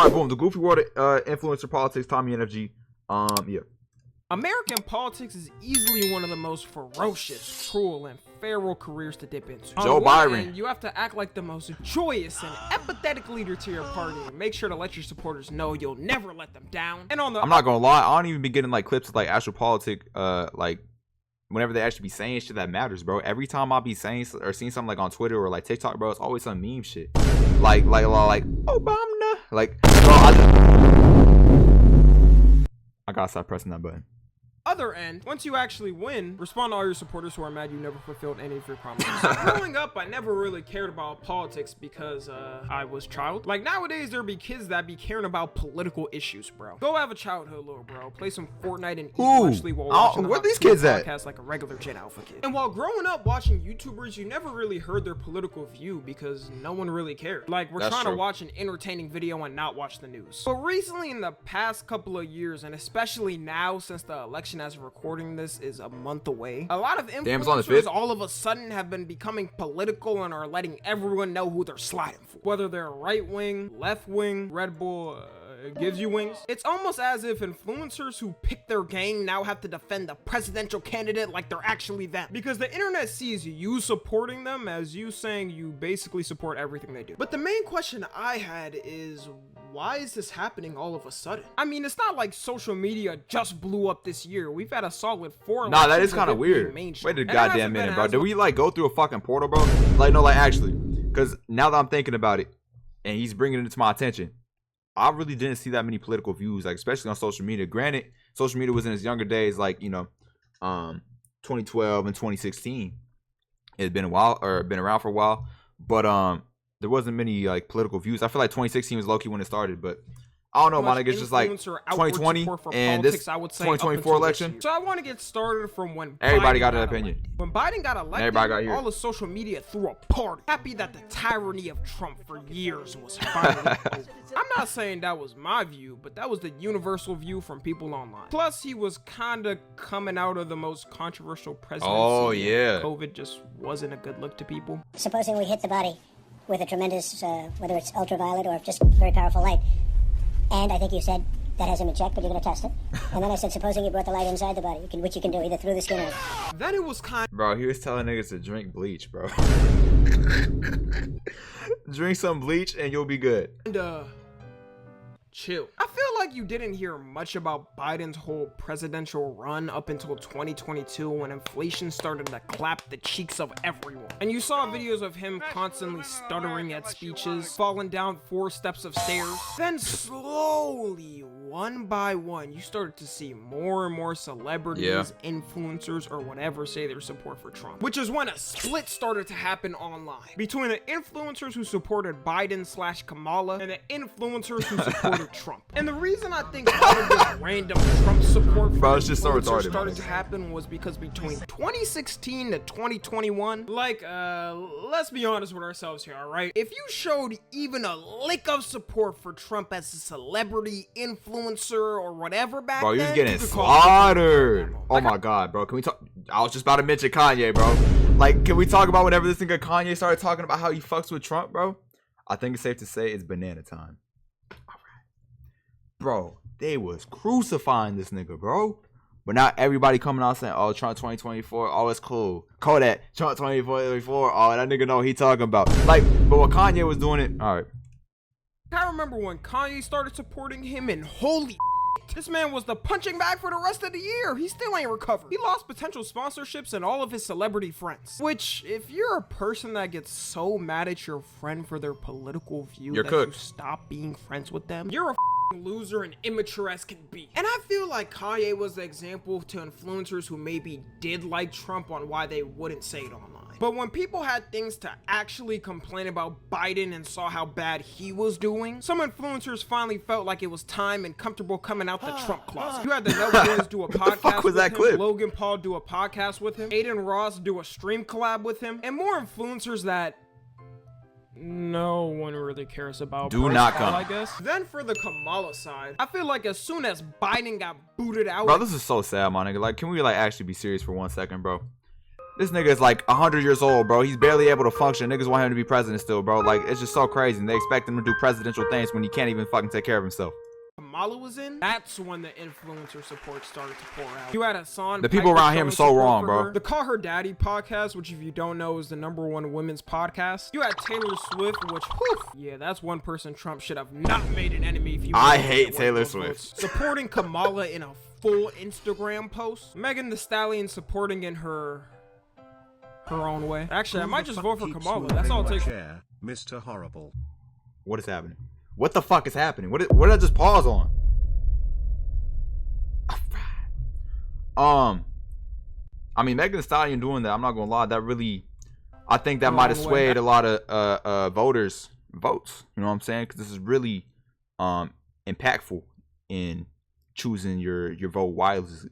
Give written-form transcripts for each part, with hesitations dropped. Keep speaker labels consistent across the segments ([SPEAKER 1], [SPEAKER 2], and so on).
[SPEAKER 1] All right, boom. The Goofy World Influencer Politics, Tommy NFG. Yeah.
[SPEAKER 2] American politics is easily one of the most ferocious, cruel, and feral careers to dip into.
[SPEAKER 1] Joe Byron.
[SPEAKER 2] Hand, you have to act like the most joyous and empathetic leader to your party, and make sure to let your supporters know you'll never let them down. And on the
[SPEAKER 1] I'm not gonna lie, I don't even be getting like clips of like actual politic, like whenever they actually be saying shit that matters, bro. Every time I be saying or seeing something like on Twitter or like TikTok, bro, it's always some meme shit, like Obama, like, bro, I gotta stop pressing that button.
[SPEAKER 2] Other end, once you actually win, respond to all your supporters who are mad you never fulfilled any of your promises. Growing up, I never really cared about politics because I was child. Like nowadays, there be kids that be caring about political issues, bro. Go have a childhood, little bro. Play some Fortnite and eat muchly while watching
[SPEAKER 1] where these kids at?
[SPEAKER 2] Podcast like a regular Gen Alpha kid. And while growing up watching YouTubers, you never really heard their political view because no one really cared. Like we're trying to watch an entertaining video and not watch the news. But recently, in the past couple of years, and especially now since the election as recording this is a month away, a lot of influencers all of a sudden have been becoming political and are letting everyone know who they're sliding for. Whether they're right wing, left wing, Red Bull gives you wings. It's almost as if influencers who pick their gang now have to defend the presidential candidate like they're actually them. Because the internet sees you supporting them as you saying you basically support everything they do. But the main question I had is, why is this happening all of a sudden? I mean, it's not like social media just blew up this year. We've had a solid 4
[SPEAKER 1] Nah, that is kind of weird. Wait a goddamn minute, bro. Did we like go through a fucking portal, bro? Like, no, like actually, because now that I'm thinking about it and he's bringing it to my attention, I really didn't see that many political views, like especially on social media. Granted, social media was in its younger days, like, you know, 2012 and 2016. It had been a while, or been around for a while, but there wasn't many like political views. I feel like 2016 was low-key when it started, but I don't know, man. It's just like 2020 and this 2024 election.
[SPEAKER 2] So I want to get started from when
[SPEAKER 1] everybody got an opinion.
[SPEAKER 2] When Biden got elected, all of social media threw a party, happy that the tyranny of Trump for years was finally over. I'm not saying that was my view, but that was the universal view from people online. Plus, he was kind of coming out of the most controversial presidency.
[SPEAKER 1] Oh yeah.
[SPEAKER 2] COVID just wasn't a good look to people.
[SPEAKER 3] Supposing we hit the body with a tremendous, whether it's ultraviolet or just very powerful light. And I think you said that hasn't been checked, but you're going to test it. And then I said, supposing you brought the light inside the body, which you can do either through the skin or...
[SPEAKER 2] Then it was kind of...
[SPEAKER 1] Bro, he was telling niggas to drink bleach, bro. Drink some bleach and you'll be good.
[SPEAKER 2] And, chill. I feel like you didn't hear much about Biden's whole presidential run up until 2022 when inflation started to clap the cheeks of everyone. And you saw videos of him constantly stuttering at speeches, falling down 4 steps of stairs. Then slowly, one by one, you started to see more and more celebrities, influencers, or whatever say their support for Trump. Which is when a split started to happen online between the influencers who supported Biden/Kamala and the influencers who supported Trump. And the reason I think all of this random Trump support for
[SPEAKER 1] it's just so retarded,
[SPEAKER 2] started to happen was because between 2016 to 2021, like, let's be honest with ourselves here, all right? If you showed even a lick of support for Trump as a celebrity, influencer, or whatever back then,
[SPEAKER 1] bro, you was getting slaughtered. Oh my god, bro. Can we talk? I was just about to mention Kanye, bro. Like, can we talk about whenever this nigga Kanye started talking about how he fucks with Trump, bro? I think it's safe to say it's banana time. Bro, they was crucifying this nigga, bro. But now everybody coming out saying, oh, Trump 2024, oh, it's cool. Kodak, Trump 2024, oh, that nigga know what he talking about. Like, but when Kanye was doing it, all right.
[SPEAKER 2] I remember when Kanye started supporting him, and holy this man was the punching bag for the rest of the year. He still ain't recovered. He lost potential sponsorships and all of his celebrity friends. Which, if you're a person that gets so mad at your friend for their political view that you stop being friends with them, you're a loser and immature as can be. And I feel like Kanye was the example to influencers who maybe did like Trump on why they wouldn't say it online. But when people had things to actually complain about Biden and saw how bad he was doing, some influencers finally felt like it was time and comfortable coming out the Trump closet. You had the Nelly Boys do a podcast with him, Logan Paul do a podcast with him, Aiden Ross do a stream collab with him, and more influencers that no one really cares about.
[SPEAKER 1] Do not come.
[SPEAKER 2] I guess. Then for the Kamala side, I feel like as soon as Biden got booted out,
[SPEAKER 1] bro, this is so sad, my nigga. Like, can we like actually be serious for 1 second, bro? This nigga is like 100 years old, bro. He's barely able to function. Niggas want him to be president still, bro. Like, it's just so crazy. And they expect him to do presidential things when he can't even fucking take care of himself.
[SPEAKER 2] Kamala was in, that's when the influencer support started to pour out. You had Hassan.
[SPEAKER 1] The people around him are so wrong, bro.
[SPEAKER 2] The Call Her Daddy podcast, which if you don't know is the #1 women's podcast. You had Taylor Swift, which, whew, yeah, that's one person Trump should have not made an enemy. If you
[SPEAKER 1] I hate Taylor Swift.
[SPEAKER 2] Supporting Kamala in a full Instagram post. Megan Thee Stallion supporting in her own way. Actually, I might just vote for Kamala. That's all it takes.
[SPEAKER 4] Mr. Horrible.
[SPEAKER 1] What is happening? What the fuck is happening? What did I just pause on? I mean, Megan Thee Stallion doing that, I'm not gonna lie, that really, I think that might have swayed a lot of voters' votes. You know what I'm saying? Because this is really impactful in choosing your vote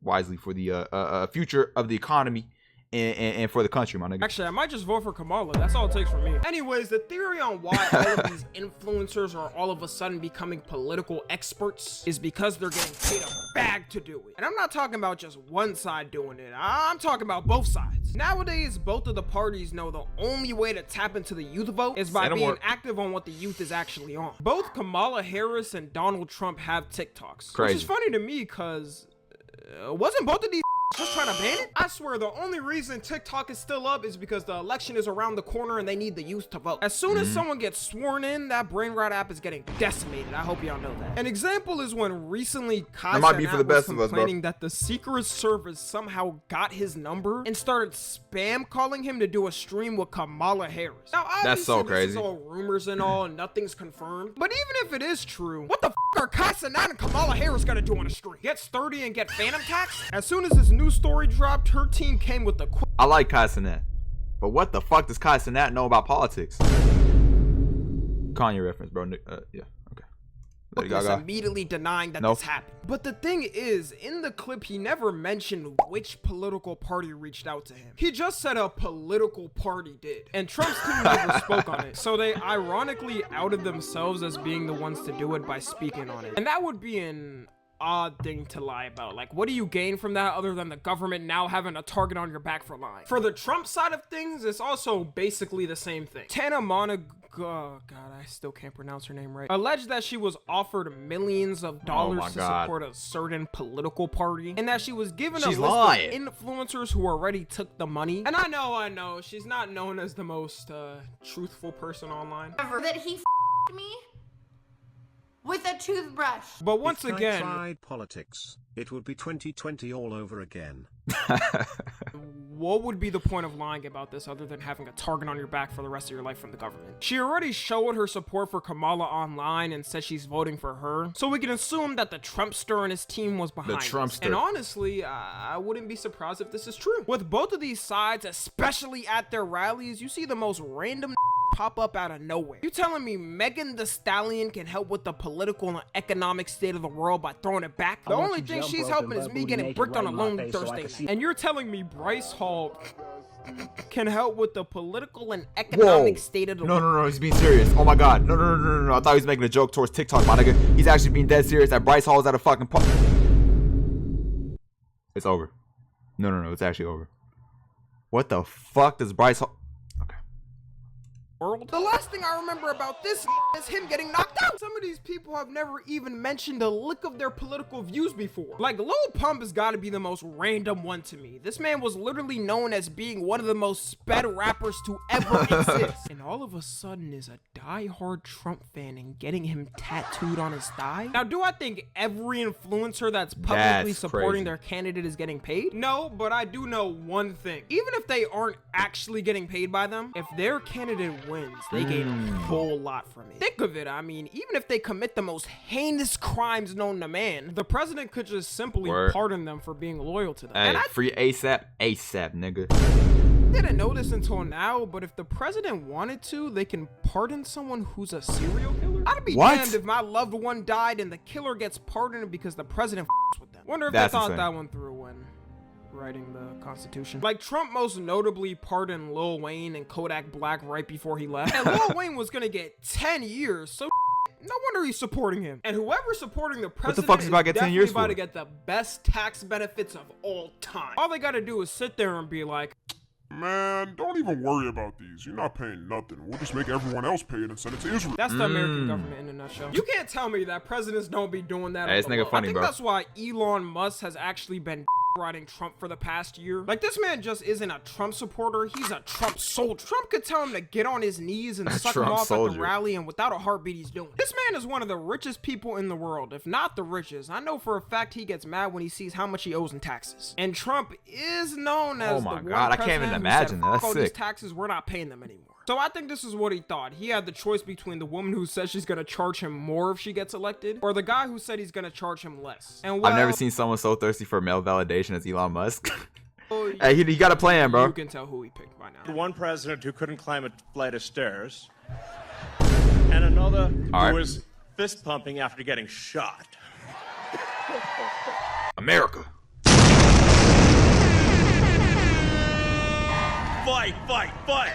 [SPEAKER 1] wisely for the future of the economy and for the country, my nigga.
[SPEAKER 2] Actually, I might just vote for Kamala. That's all it takes for me. Anyways, the theory on why all of these influencers are all of a sudden becoming political experts is because they're getting paid a bag to do it. And I'm not talking about just one side doing it. I'm talking about both sides. Nowadays, both of the parties know the only way to tap into the youth vote is by being active on what the youth is actually on. Both Kamala Harris and Donald Trump have TikToks.
[SPEAKER 1] Crazy.
[SPEAKER 2] Which is funny to me because wasn't both of these just trying to ban it? I swear the only reason TikTok is still up is because the election is around the corner and they need the youth to vote. As soon as someone gets sworn in, that Brainrot app is getting decimated. I hope y'all know that. An example is when recently Kai was complaining that the Secret Service somehow got his number and started spam calling him to do a stream with Kamala Harris. Now,
[SPEAKER 1] that's so crazy.
[SPEAKER 2] This is all rumors and all, and nothing's confirmed. But even if it is true, what the f are Kai Cenat and Kamala Harris gonna do on a stream? Get sturdy and get phantom tax? As soon as this new story dropped, her team came with the
[SPEAKER 1] I like Kai Cenat, but what the fuck does Kai Cenat know about politics? Kanye reference, bro. Yeah, okay.
[SPEAKER 2] Immediately denying that this happened. But the thing is, in the clip, he never mentioned which political party reached out to him. He just said a political party did. And Trump's team never spoke on it. So they ironically outed themselves as being the ones to do it by speaking on it. And that would be an odd thing to lie about. Like, what do you gain from that other than the government now having a target on your back for lying? For the Trump side of things, it's also basically the same thing. Tana Monaco, oh god, I still can't pronounce her name right, alleged that she was offered millions of dollars to support a certain political party, and that she was given a list of influencers who already took the money. And I know, she's not known as the most truthful person online.
[SPEAKER 5] That he me with a toothbrush.
[SPEAKER 2] But once again,
[SPEAKER 4] if I tried politics, it would be 2020 all over again.
[SPEAKER 2] What would be the point of lying about this other than having a target on your back for the rest of your life from the government? She already showed her support for Kamala online and said she's voting for her, so we can assume that the Trumpster and his team was behind this. And honestly, I wouldn't be surprised if this is true. With both of these sides, especially at their rallies, you see the most random pop up out of nowhere. You telling me Megan Thee Stallion can help with the political and economic state of the world by throwing it back? The only thing she's helping is me getting bricked on a lone Thursday. And you're telling me Bryce Hall can help with the political and economic state of the world?
[SPEAKER 1] No, he's being serious. Oh my god. No. I thought he was making a joke towards TikTok, my nigga. He's actually being dead serious that Bryce Hall's at a fucking It's over. No, it's actually over. What the fuck does Bryce Hall...
[SPEAKER 2] The last thing I remember about this is him getting knocked out. Some of these people have never even mentioned a lick of their political views before. Like, Lil Pump has got to be the most random one to me. This man was literally known as being one of the most sped rappers to ever exist. And all of a sudden is a die-hard Trump fan and getting him tattooed on his thigh? Now, do I think every influencer that's publicly supporting their candidate is getting paid? No, but I do know one thing. Even if they aren't actually getting paid by them, if their candidate wins, they gain a whole lot from it. Think of it, I mean, even if they commit the most heinous crimes known to man, the president could just simply pardon them for being loyal to them.
[SPEAKER 1] Hey, free ASAP, nigga.
[SPEAKER 2] Didn't know this until now, but if the president wanted to, they can pardon someone who's a serial killer. I'd be damned if my loved one died and the killer gets pardoned because the president with them. Wonder if they thought that one through when writing the Constitution. Like, Trump most notably pardoned Lil Wayne and Kodak Black right before he left. And Lil Wayne was gonna get 10 years, so no wonder he's supporting him. And whoever's supporting the president,
[SPEAKER 1] what the fuck is about to get 10 years
[SPEAKER 2] about to get the best tax benefits of all time. All they gotta do is sit there and be like,
[SPEAKER 6] Man, don't even worry about these. You're not paying nothing. We'll just make everyone else pay it and send it to Israel.
[SPEAKER 2] That's the American government in a nutshell. You can't tell me that presidents don't be doing that.
[SPEAKER 1] Hey, this nigga funny,
[SPEAKER 2] I think
[SPEAKER 1] bro.
[SPEAKER 2] that's why Elon Musk has actually been riding Trump for the past year. Like, this man just isn't a Trump supporter, he's a Trump soldier. Trump could tell him to get on his knees and suck him off at the rally, and without a heartbeat he's doing it. This man is one of the richest people in the world, if not the richest. I know for a fact he gets mad when he sees how much he owes in taxes. And Trump is known as the one
[SPEAKER 1] I can't even imagine that. That's sick.
[SPEAKER 2] These taxes, we're not paying them anymore. So I think this is what he thought. He had the choice between the woman who says she's gonna charge him more if she gets elected, or the guy who said he's gonna charge him less. And
[SPEAKER 1] I've never seen someone so thirsty for male validation as Elon Musk.
[SPEAKER 2] Oh,
[SPEAKER 1] hey, he got a plan, bro.
[SPEAKER 2] You can tell who he picked by now.
[SPEAKER 7] The one president who couldn't climb a flight of stairs, and another who was fist pumping after getting shot.
[SPEAKER 1] America.
[SPEAKER 7] Fight, fight, fight!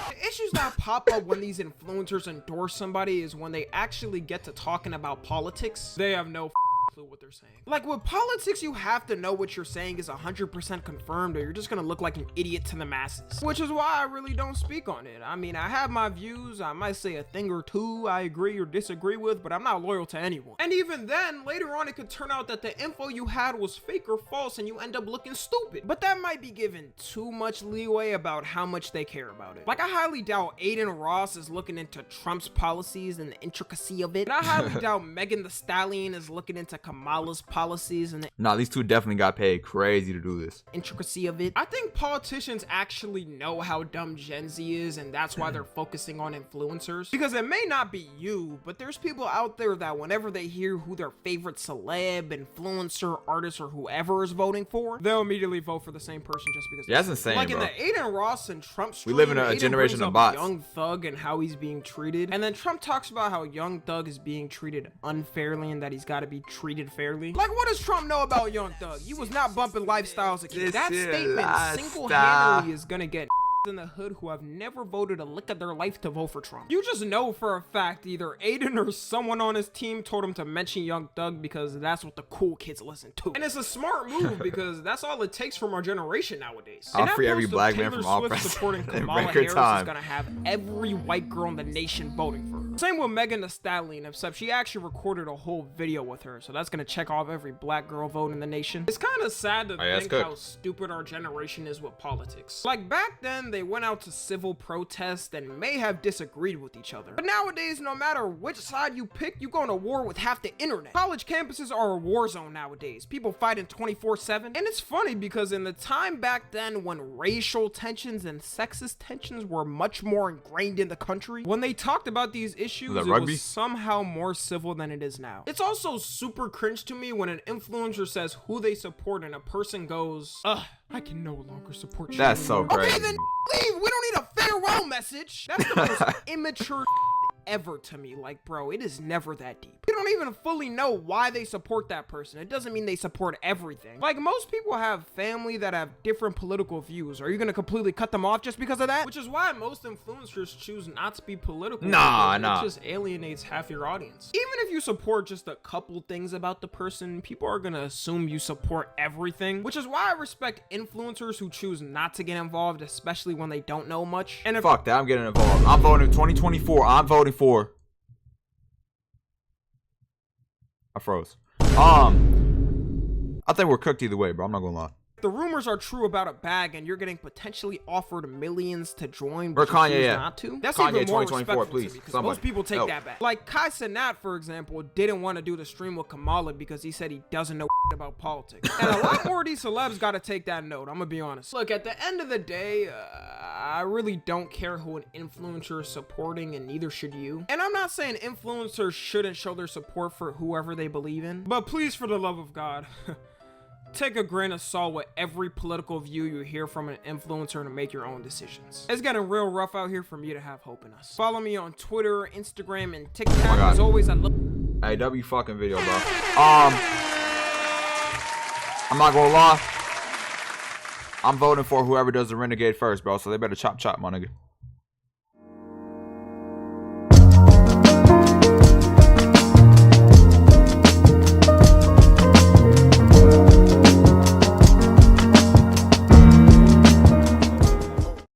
[SPEAKER 2] The issues that pop up when these influencers endorse somebody is when they actually get to talking about politics. They have no clue what they're saying. Like, with politics, you have to know what you're saying is 100% confirmed, or you're just gonna look like an idiot to the masses. Which is why I really don't speak on it. I mean, I have my views, I might say a thing or two I agree or disagree with, but I'm not loyal to anyone. And even then, later on, it could turn out that the info you had was fake or false, and you end up looking stupid. But that might be given too much leeway about how much they care about it. Like, I highly doubt Aiden Ross is looking into Trump's policies and the intricacy of it. And I highly doubt Megan Thee Stallion is looking into Kamala's policies and the
[SPEAKER 1] these two definitely got paid crazy to do this.
[SPEAKER 2] Intricacy of it. I think politicians actually know how dumb Gen Z is, and that's why they're focusing on influencers. Because it may not be you, but there's people out there that whenever they hear who their favorite celeb, influencer, artist, or whoever is voting for, they'll immediately vote for the same person just because.
[SPEAKER 1] Yeah, that's insane,
[SPEAKER 2] like
[SPEAKER 1] bro.
[SPEAKER 2] In the Aiden Ross and Trump stream,
[SPEAKER 1] we live in a
[SPEAKER 2] Aiden
[SPEAKER 1] generation
[SPEAKER 2] brings
[SPEAKER 1] of
[SPEAKER 2] up
[SPEAKER 1] bots.
[SPEAKER 2] Young Thug and how he's being treated, and then Trump talks about how Young Thug is being treated unfairly and that he's got to be treated fairly. Like, what does Trump know about Young Thug? He was not bumping lifestyles a kid. That statement single-handedly is gonna get in the hood who have never voted a lick of their life to vote for Trump. You just know for a fact either Aiden or someone on his team told him to mention Young Thug because that's what the cool kids listen to. And it's a smart move because that's all it takes from our generation nowadays.
[SPEAKER 1] I'll free every black man from all
[SPEAKER 2] Swift supporting Kamala Harris is gonna have every white girl in the nation voting for her. Same with Megan Thee Stallion, except she actually recorded a whole video with her, so that's gonna check off every black girl vote in the nation. It's kind of sad to think how stupid our generation is with politics. Like, back then, they went out to civil protest and may have disagreed with each other. But nowadays, no matter which side you pick, you go to war with half the internet. College campuses are a war zone nowadays. People fighting 24/7. And it's funny because in the time back then when racial tensions and sexist tensions were much more ingrained in the country, when they talked about these issues, it was somehow more civil than it is now. It's also super cringe to me when an influencer says who they support and a person goes, ugh, I can no longer support you.
[SPEAKER 1] That's so crazy.
[SPEAKER 2] Okay, then leave. We don't need a farewell message. That's the most immature ever to me. Like, bro, it is never that deep. You don't even fully know why they support that person. It doesn't mean they support everything. Like, most people have family that have different political views. Are you gonna completely cut them off just because of that? Which is why most influencers choose not to be political. It just alienates half your audience. Even if you support just a couple things about the person, people are gonna assume you support everything, which is why I respect influencers who choose not to get involved, especially when they don't know much. And if
[SPEAKER 1] fuck that, I'm getting involved. I'm voting 2024. I'm voting for. I froze. I think we're cooked either way, bro. I'm not gonna lie.
[SPEAKER 2] The rumors are true about a bag and you're getting potentially offered millions to join,
[SPEAKER 1] or
[SPEAKER 2] but
[SPEAKER 1] Kanye,
[SPEAKER 2] not to. That's
[SPEAKER 1] Kanye
[SPEAKER 2] even more
[SPEAKER 1] 2024,
[SPEAKER 2] respectful
[SPEAKER 1] please.
[SPEAKER 2] To me, because most people take that back. Like Kai Cenat, for example, didn't want to do the stream with Kamala because he said he doesn't know about politics. And a lot more of these celebs got to take that note. I'm gonna be honest. Look, at the end of the day, I really don't care who an influencer is supporting, and neither should you. And I'm not saying influencers shouldn't show their support for whoever they believe in, but please, for the love of God, take a grain of salt with every political view you hear from an influencer to make your own decisions. It's getting real rough out here for me to have hope in us. Follow me on Twitter, Instagram, and TikTok. As always, I look.
[SPEAKER 1] Hey, W fucking video, bro. I'm not gonna lie. I'm voting for whoever does the renegade first, bro. So they better chop, my nigga.